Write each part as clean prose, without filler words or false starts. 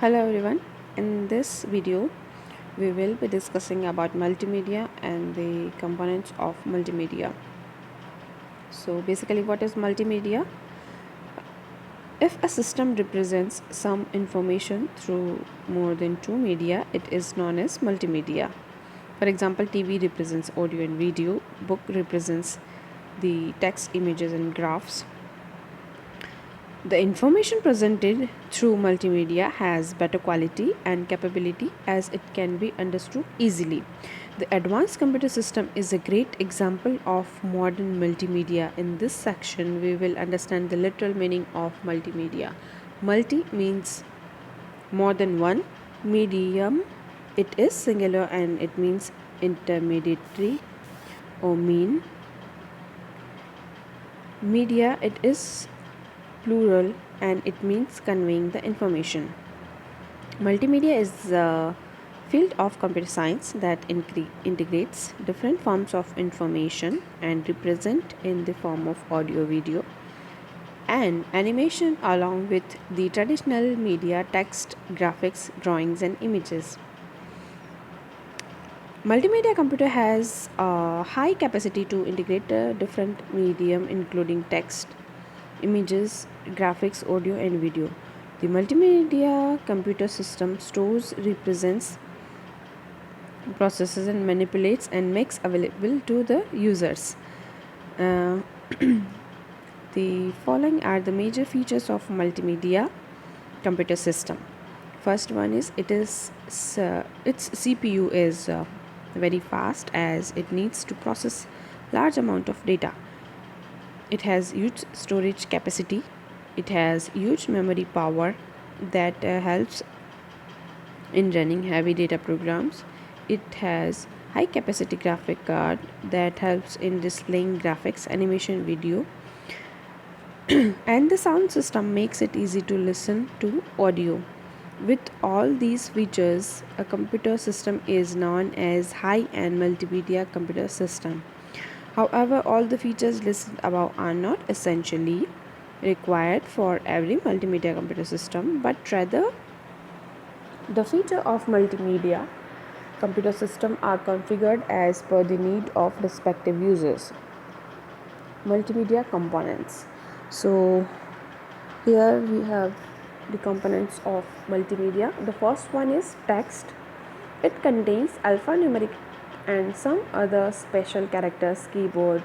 Hello everyone. In this video, we will be discussing about multimedia and the components of multimedia. So basically, what is multimedia? If a system represents some information through more than two media, it is known as multimedia. For example, TV represents audio and video, book represents the text, images and graphs. The information presented through multimedia has better quality and capability as it can be understood easily. The advanced computer system is a great example of modern multimedia. In this section, we will understand the literal meaning of multimedia. Multi means more than one. Medium, it is singular and it means intermediary or mean. Media, it is plural and it means conveying the information. Multimedia is a field of computer science that integrates different forms of information and represent in the form of audio, video and animation along with the traditional media, text, graphics, drawings and images. Multimedia computer has a high capacity to integrate a different medium including text, images, graphics, audio, and video. The multimedia computer system stores, represents, processes, and manipulates and makes available to the users. Uh, the following are the major features of multimedia computer system. First one is its CPU is very fast as it needs to process large amount of data. It has huge storage capacity. It has huge memory power that helps in running heavy data programs. It has high capacity graphic card that helps in displaying graphics, animation, video, and the sound system makes it easy to listen to audio. With all these features, a computer system is known as high-end multimedia computer system. However, all the features listed above are not essentially required for every multimedia computer system, but rather the feature of multimedia computer system are configured as per the need of respective users. Multimedia components. So here we have the components of multimedia. The first one is text. It contains alphanumeric and some other special characters. Keyboard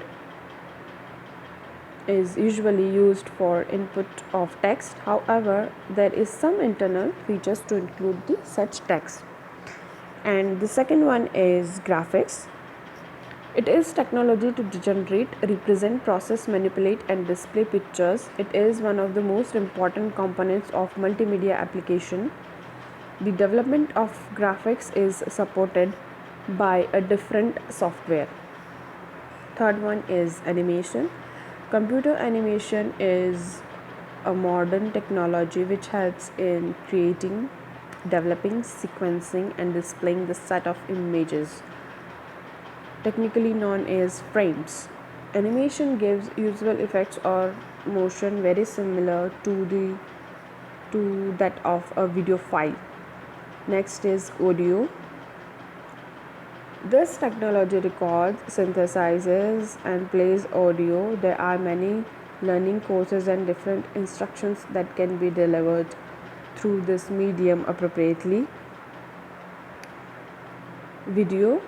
is usually used for input of text. However, there is some internal features to include the such text. And the second one is graphics. It is technology to generate, represent, process, manipulate and display pictures. It is one of the most important components of multimedia application. The development of graphics is supported by a different software. Third one is animation. Computer animation is a modern technology which helps in creating, developing, sequencing and displaying the set of images, technically known as frames. Animation gives visual effects or motion very similar to that of a video file. Next is audio. This technology records, synthesizes and plays audio. There are many learning courses and different instructions that can be delivered through this medium appropriately. Video.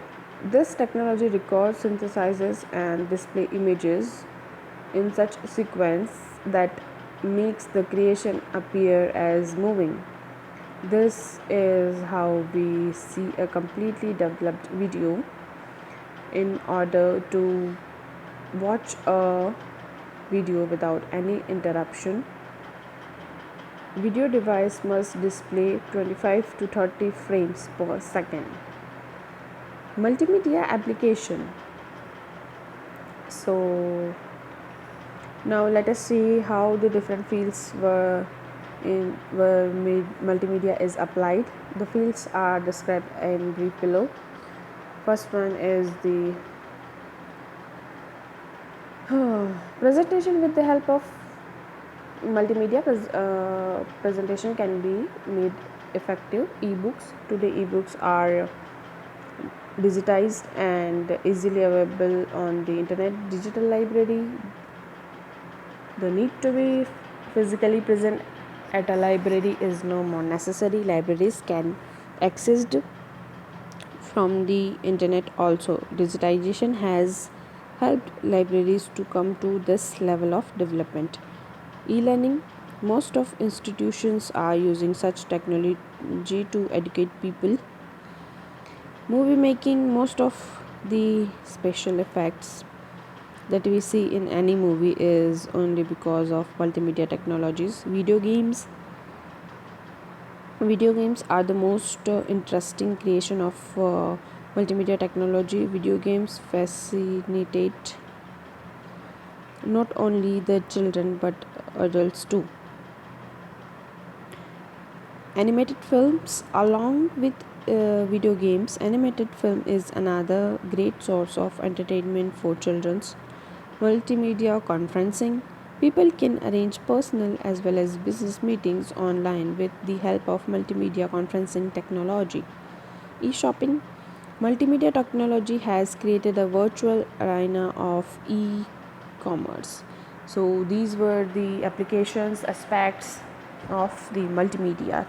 This technology records, synthesizes and display images in such sequence that makes the creation appear as moving. This is how we see a completely developed video. In order to watch a video without any interruption, video device must display 25 to 30 frames per second. Multimedia application. So now let us see how the different fields where multimedia is applied. The fields are described in brief below. First one is the presentation. With the help of multimedia, presentation can be made effective. Ebooks. Today, ebooks are digitized and easily available on the internet. Digital library. The need to be physically present at a library is no more necessary. Libraries can accessed from the internet also. Digitization has helped libraries to come to this level of development. E-learning. Most of institutions are using such technology to educate people. Movie making. Most of the special effects that we see in any movie is only because of multimedia technologies. Video games are the most interesting creation of multimedia technology. Video games fascinate not only the children but adults too. Animated films. Along with video games, animated film is another great source of entertainment for children's. Multimedia conferencing. People can arrange personal as well as business meetings online with the help of multimedia conferencing technology. E-shopping. Multimedia technology has created a virtual arena of e-commerce. So these were the applications aspects of the multimedia.